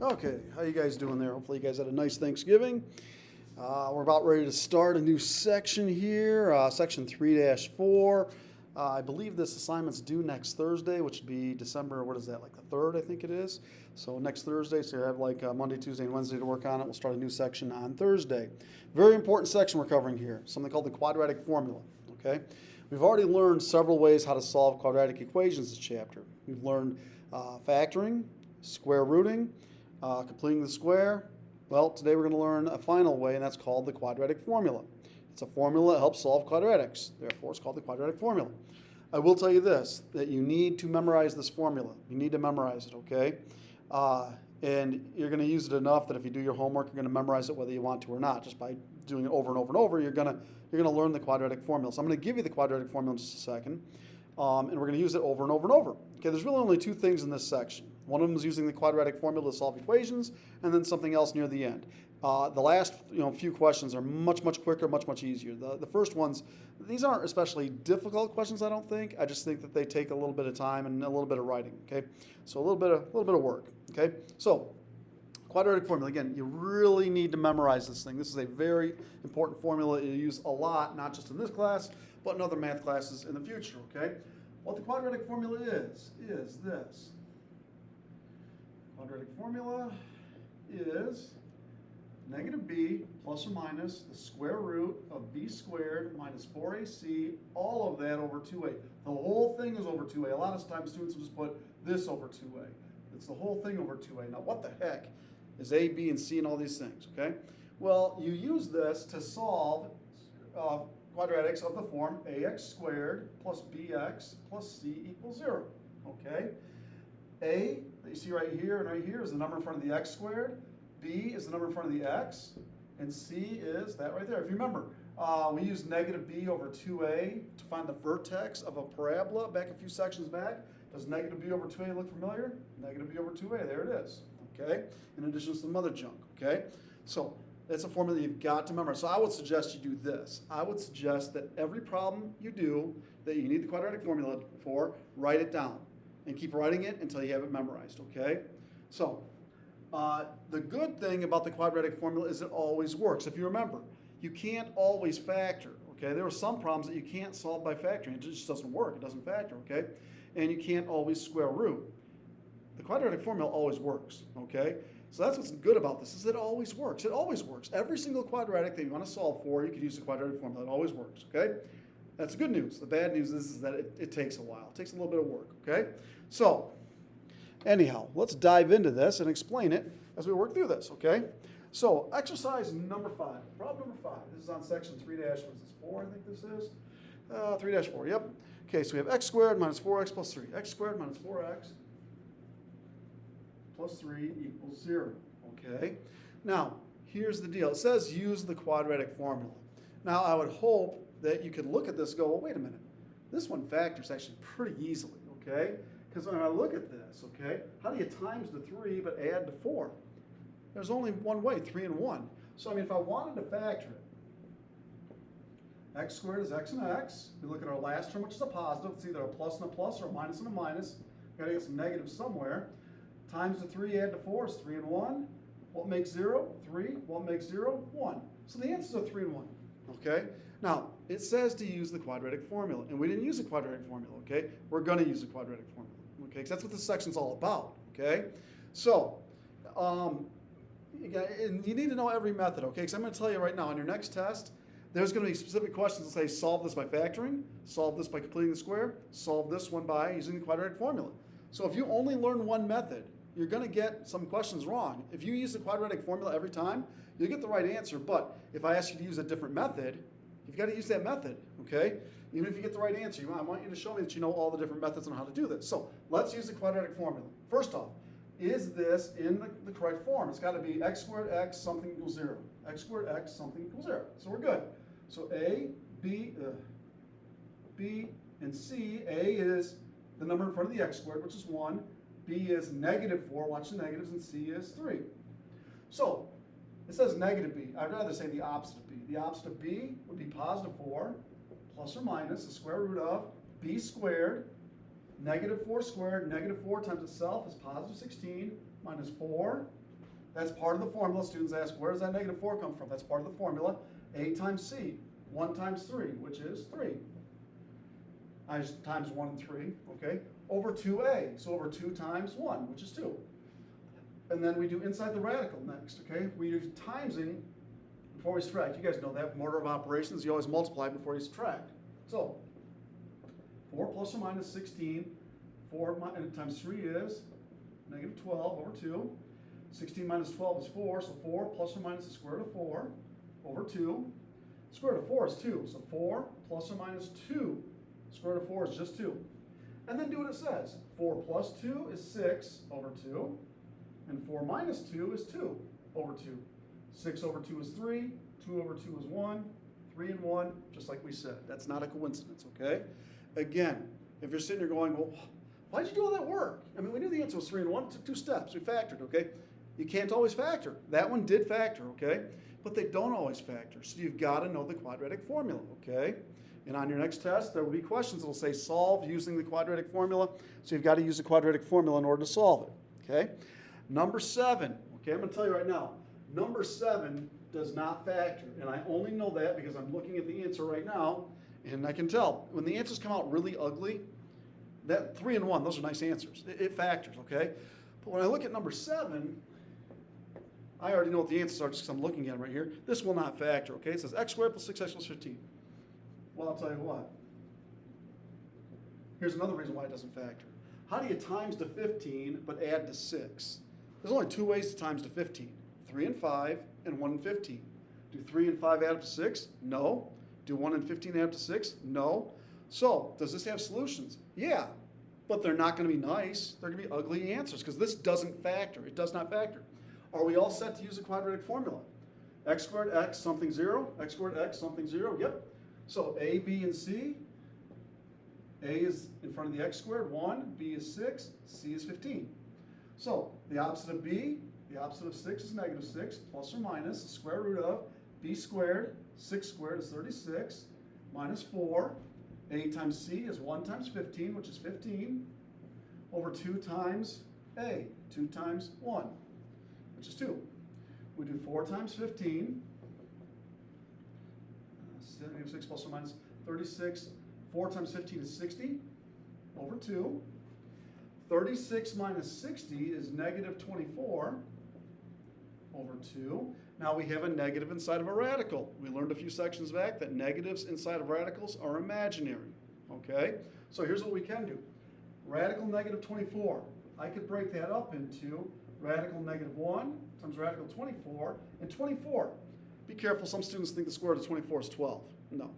Okay, how you guys doing there? Hopefully you guys had a nice Thanksgiving. We're about ready to start a new section here, section 3-4. I believe this assignment's due next Thursday, which would be December, what is that, like the 3rd, I think it is. So next Thursday, so you have like Monday, Tuesday, and Wednesday to work on it. We'll start a new section on Thursday. Very important section we're covering here, something called the quadratic formula, okay? We've already learned several ways how to solve quadratic equations this chapter. We've learned factoring, square rooting, completing the square. Well, today we're going to learn a final way, and that's called the quadratic formula. It's a formula that helps solve quadratics. Therefore, it's called the quadratic formula. I will tell you this, that you need to memorize this formula. You need to memorize it, okay? And you're going to use it enough that if you do your homework, you're going to memorize it whether you want to or not. Just by doing it over and over and over, you're going to learn the quadratic formula. So I'm going to give you the quadratic formula in just a second, and we're going to use it over and over and over. Okay, there's really only two things in this section. One of them is using the quadratic formula to solve equations, and then something else near the end. The last few questions are much quicker, much easier. The first ones, these aren't especially difficult questions, I don't think. I just think that they take a little bit of time and a little bit of writing. Okay, so a little bit of work. Okay, so quadratic formula, again, you really need to memorize this thing. This is a very important formula you use a lot, not just in this class, but in other math classes in the future. Okay, what the quadratic formula is this. Quadratic formula is negative b plus or minus the square root of b squared minus 4ac, all of that over 2a. The whole thing is over 2a. A lot of times students will just put this over 2a. It's the whole thing over 2a. Now what the heck is a, b, and c and all these things, okay? Well, you use this to solve quadratics of the form ax squared plus bx plus c equals 0, okay? A, that you see right here and right here, is the number in front of the x squared. B is the number in front of the x. And C is that right there. If you remember, we used negative b over 2a to find the vertex of a parabola back a few sections back. Does negative b over 2a look familiar? Negative b over 2a, there it is. Okay? In addition to some other junk. Okay? So that's a formula you've got to memorize. So I would suggest you do this. I would suggest that every problem you do that you need the quadratic formula for, write it down. And keep writing it until you have it memorized, okay? So, the good thing about the quadratic formula is it always works. If you remember, you can't always factor, okay? There are some problems that you can't solve by factoring. It just doesn't work. It doesn't factor, okay? And you can't always square root. The quadratic formula always works, okay? So that's what's good about this, is it always works. It always works. Every single quadratic that you want to solve for, you can use the quadratic formula. It always works, okay? That's the good news. The bad news is that it takes a while. It takes a little bit of work, okay? So, anyhow, let's dive into this and explain it as we work through this, okay? So, exercise number 5, problem number 5. This is on section 3 what is this, 4, I think this is? 3-4, yep. Okay, so we have x squared minus 4x plus 3. X squared minus 4x plus 3 equals 0, okay? Now, here's the deal. It says use the quadratic formula. Now, I would hope that you could look at this and go, well, wait a minute. This one factors actually pretty easily, okay? Because when I look at this, okay, how do you times the 3 but add the 4? There's only one way, 3 and 1. So, I mean, if I wanted to factor it, x squared is x and x. We look at our last term, which is a positive. It's either a plus and a plus or a minus and a minus. Got to get some negatives somewhere. Times the 3, add the 4 is 3 and 1. What makes 0? 3. What makes 0? 1. So the answers are 3 and 1. Okay? Now, it says to use the quadratic formula, and we didn't use the quadratic formula, okay? We're going to use the quadratic formula, okay? Because that's what this section's all about, okay? So, and you need to know every method, okay? Because I'm going to tell you right now, on your next test, there's going to be specific questions that say solve this by factoring, solve this by completing the square, solve this one by using the quadratic formula. So if you only learn one method, you're going to get some questions wrong. If you use the quadratic formula every time, you'll get the right answer. But if I ask you to use a different method, you've got to use that method, okay? Even if you get the right answer, I want you to show me that you know all the different methods on how to do this. So let's use the quadratic formula. First off, is this in the correct form? It's got to be x squared x something equals 0. X squared x something equals 0. So we're good. So A, B, and C. A is the number in front of the x squared, which is 1. B is negative 4, watch the negatives, and C is 3. So, it says negative b. I'd rather say the opposite of b. The opposite of b would be positive 4 plus or minus the square root of b squared, negative 4 squared. Negative 4 times itself is positive 16 minus 4 That's part of the formula. Students ask, where does that negative 4 come from? That's part of the formula. A times C, 1 times 3, which is 3. I just times 1 and 3, okay? Over 2A, so over 2 times 1, which is 2. And then we do inside the radical next, okay? We use timesing before we subtract. You guys know that from order of operations, you always multiply before you subtract. So, 4 plus or minus 16, 4 times 3 is negative 12 over 2. 16 minus 12 is 4, so 4 plus or minus the square root of 4 over 2. Square root of 4 is 2, so 4 plus or minus 2. Square root of 4 is just 2. And then do what it says. 4 plus 2 is 6 over 2. And 4 minus 2 is 2 over 2. 6 over 2 is 3. 2 over 2 is 1. 3 and 1, just like we said. That's not a coincidence, okay? Again, if you're sitting here going, well, why'd you do all that work? I mean, we knew the answer was 3 and 1. It took 2 steps. We factored, okay? You can't always factor. That one did factor, okay? But they don't always factor. So you've got to know the quadratic formula, okay? And on your next test, there will be questions that will say solve using the quadratic formula. So you've got to use the quadratic formula in order to solve it, okay? Number 7, okay, I'm going to tell you right now, number 7 does not factor. And I only know that because I'm looking at the answer right now, and I can tell when the answers come out really ugly, that 3 and 1, those are nice answers. It factors, okay? But when I look at number 7, I already know what the answers are just because I'm looking at them right here. This will not factor, okay? It says x squared plus 6x plus 15. Well, I'll tell you what. Here's another reason why it doesn't factor. How do you times to 15 but add to 6? There's only 2 ways to times to 15. 3 and 5 and 1 and 15. Do 3 and 5 add up to 6? No. Do 1 and 15 add up to 6? No. So, does this have solutions? Yeah, but they're not going to be nice. They're going to be ugly answers because this doesn't factor. It does not factor. Are we all set to use the quadratic formula? X squared x something 0, x squared x something 0, yep. So A, B, and C. A is in front of the x squared, 1, B is 6, C is 15. So the opposite of B, the opposite of 6 is negative 6, plus or minus the square root of B squared, 6 squared is 36, minus 4. A times C is 1 times 15, which is 15, over 2 times A, 2 times 1, which is 2. We do 4 times 15, negative 6 plus or minus 36. 4 times 15 is 60 over 2. 36 minus 60 is negative 24 over 2. Now we have a negative inside of a radical. We learned a few sections back that negatives inside of radicals are imaginary. Okay? So here's what we can do. Radical negative 24. I could break that up into radical negative 1 times radical 24 and 24. Be careful, some students think the square root of 24 is 12. No.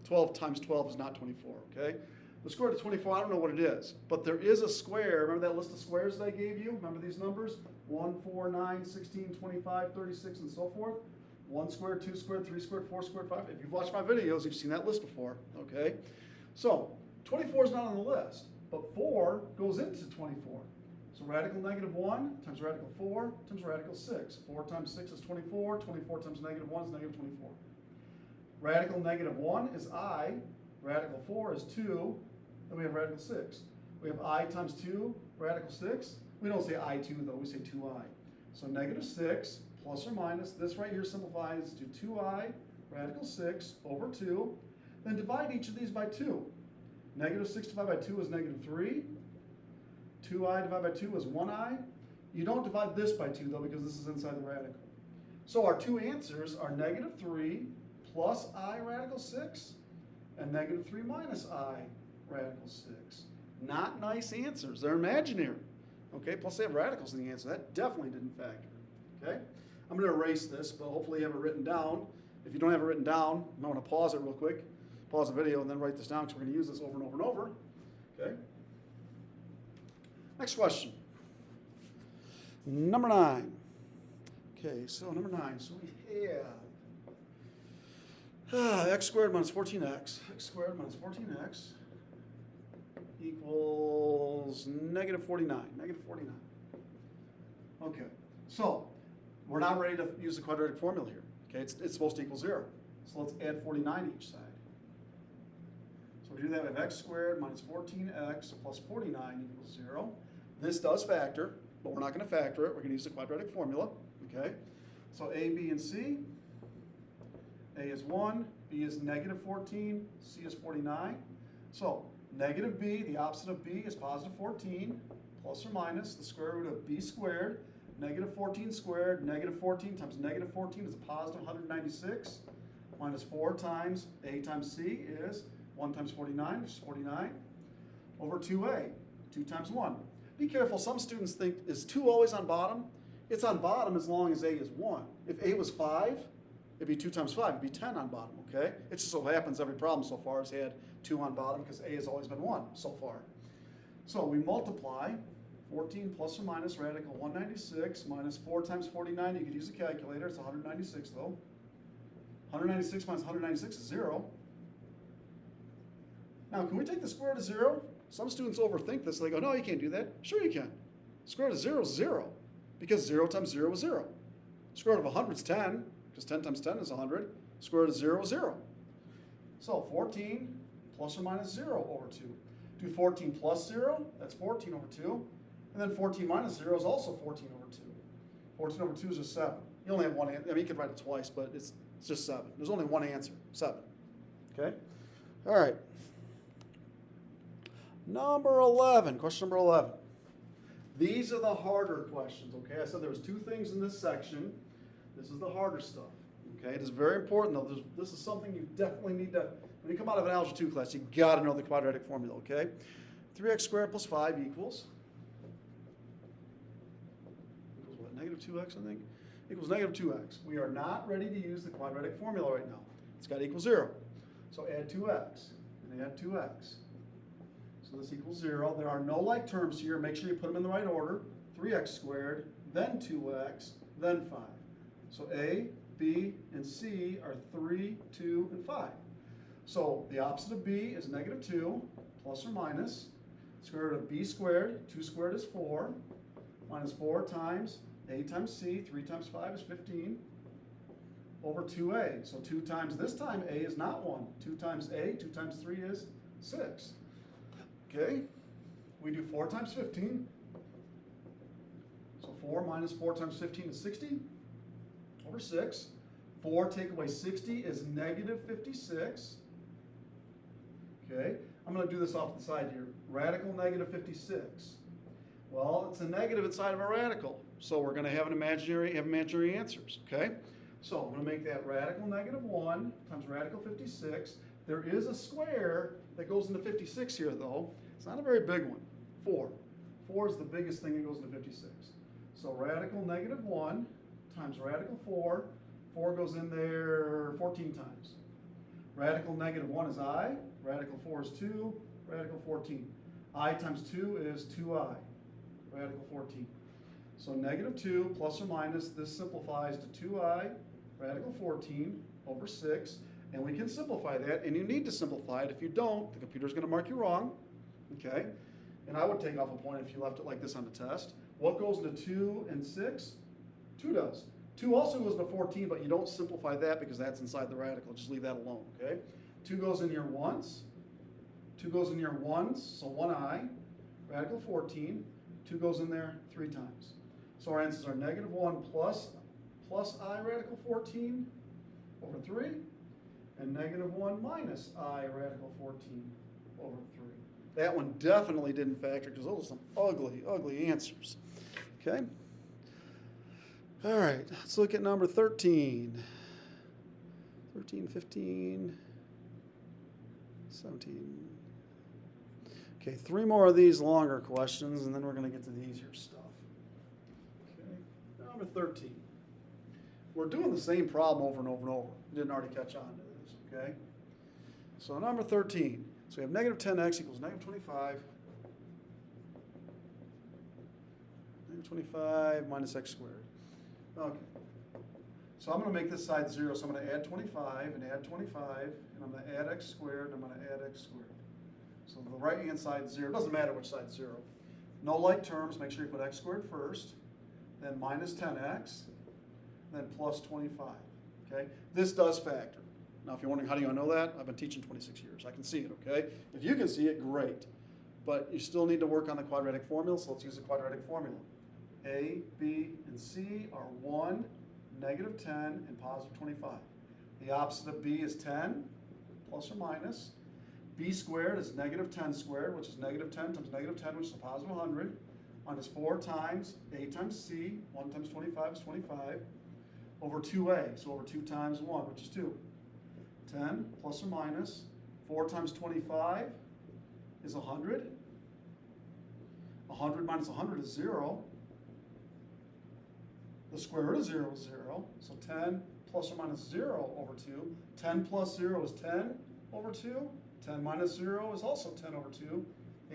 12 times 12 is not 24, okay? The square root of 24, I don't know what it is, but there is a square. Remember that list of squares that I gave you? Remember these numbers? 1, 4, 9, 16, 25, 36, and so forth? 1 squared, 2 squared, 3 squared, 4 squared, 5. If you've watched my videos, you've seen that list before, okay? So, 24 is not on the list, but 4 goes into 24. So radical negative 1 times radical 4 times radical 6. 4 times 6 is 24. 24 times negative 1 is negative 24. Radical negative 1 is I. Radical 4 is 2. Then we have radical 6. We have I times 2, radical 6. We don't say I2 though, we say 2I. So negative 6 plus or minus, this right here simplifies to 2I radical 6 over 2. Then divide each of these by 2. Negative 6 divided by 2 is negative 3. 2I divided by 2 is 1I. You don't divide this by 2 though because this is inside the radical. So our two answers are negative 3 plus I radical 6 and negative 3 minus I radical 6. Not nice answers. They're imaginary. Okay, plus they have radicals in the answer. That definitely didn't factor. Okay, I'm going to erase this, but hopefully you have it written down. If you don't have it written down, you might want to pause it real quick. Pause the video and then write this down because we're going to use this over and over and over. Okay. Next question. Number 9. Okay, so number 9. So we have x squared minus 14x. X squared minus 14x equals negative 49. Negative 49. Okay, so we're not ready to use the quadratic formula here. Okay, it's supposed to equal 0. So let's add 49 each side. So we do that with x squared minus 14x plus 49 equals 0. This does factor, but we're not going to factor it. We're going to use the quadratic formula. Okay? So A, B, and C. A is 1, B is negative 14, C is 49. So negative B, the opposite of B, is positive 14, plus or minus the square root of B squared. Negative 14 squared, negative 14 times negative 14 is a positive 196, minus 4 times A times C is 1 times 49, which is 49, over 2A, 2 times 1. Be careful, some students think, is 2 always on bottom? It's on bottom as long as A is 1. If A was 5, it'd be 2 times 5, it'd be 10 on bottom, okay? It just so happens every problem so far has had 2 on bottom because A has always been 1 so far. So we multiply 14 plus or minus radical 196 minus 4 times 49, you could use a calculator, it's 196 though. 196 minus 196 is 0. Now, can we take the square root of 0? Some students overthink this. They go, no, you can't do that. Sure you can. Square root of 0 is 0, because 0 times 0 is 0. Square root of 100 is 10, because 10 times 10 is 100. Square root of 0 is 0. So 14 plus or minus 0 over 2. Do 14 plus 0, that's 14 over 2. And then 14 minus 0 is also 14 over 2. 14 over 2 is just 7. You only have one answer. I mean, you could write it twice, but it's just 7. There's only one answer, 7. Okay? All right. Number 11, question number 11. These are the harder questions, okay? I said there was 2 things in this section. This is the harder stuff, okay? It is very important, though. This is something you definitely need to, when you come out of an Algebra 2 class, you got to know the quadratic formula, okay? 3x squared plus 5 equals what, negative 2x, I think? Equals negative 2x. We are not ready to use the quadratic formula right now. It's got to equal 0. So add 2x and add 2x. So this equals 0. There are no like terms here. Make sure you put them in the right order. 3x squared, then 2x, then 5. So A, B, and C are 3, 2, and 5. So the opposite of B is negative 2, plus or minus. Square root of B squared, 2 squared is 4, minus 4 times A times C, 3 times 5 is 15, over 2A. So 2 times, this time A is not 1. 2 times A, 2 times 3 is 6. Okay, we do 4 times 15. So 4 minus 4 times 15 is 60 over 6. 4 take away 60 is negative 56. Okay, I'm going to do this off to the side here. Radical negative 56. Well, it's a negative inside of a radical, so we're going to have imaginary answers. Okay, so I'm going to make that radical negative 1 times radical 56. There is a square that goes into 56 here, though. It's not a very big one. 4. 4 is the biggest thing that goes into 56. So radical negative 1 times radical 4. 4 goes in there 14 times. Radical negative 1 is I. Radical 4 is 2. Radical 14. I times 2 is 2I. Radical 14. So negative 2 plus or minus, this simplifies to 2I radical 14 over 6. And we can simplify that, and you need to simplify it. If you don't, the computer's going to mark you wrong, okay? And I would take off a point if you left it like this on the test. What goes into 2 and 6? 2 does. 2 also goes into 14, but you don't simplify that because that's inside the radical. Just leave that alone, okay? 2 goes in here once. 2 goes in here once, so 1I, radical 14. 2 goes in there 3 times. So our answers are negative 1 plus I radical 14 over 3. And negative 1 minus I radical 14 over 3. That one definitely didn't factor because those are some ugly, ugly answers. Okay? All right, let's look at number 13. 13, 15, 17. Okay, 3 more of these longer questions, and then we're going to get to the easier stuff. Okay, number 13. We're doing the same problem over and over and over. We didn't already catch on to this, okay? So number 13. So we have negative 10x equals negative 25. Negative 25 minus x squared. Okay. So I'm going to make this side 0. So I'm going to add 25 and add 25. And I'm going to add x squared. And I'm going to add x squared. So the right-hand side is 0. It doesn't matter which side is 0. No like terms. Make sure you put x squared first. Then minus 10x. Then plus 25. Okay? This does factor. Now, if you're wondering how do you know that, I've been teaching 26 years. I can see it, okay? If you can see it, great. But you still need to work on the quadratic formula, so let's use the quadratic formula. A, B, and C are 1, negative 10, and positive 25. The opposite of B is 10, plus or minus. B squared is negative 10 squared, which is negative 10 times negative 10, which is a positive 100, minus 4 times A times C, 1 times 25 is 25, over 2A, so over 2 times 1, which is 2. 10 plus or minus 4 times 25 is 100. 100 minus 100 is 0. The square root of 0 is 0. So 10 plus or minus 0 over 2. 10 plus 0 is 10 over 2. 10 minus 0 is also 10 over 2.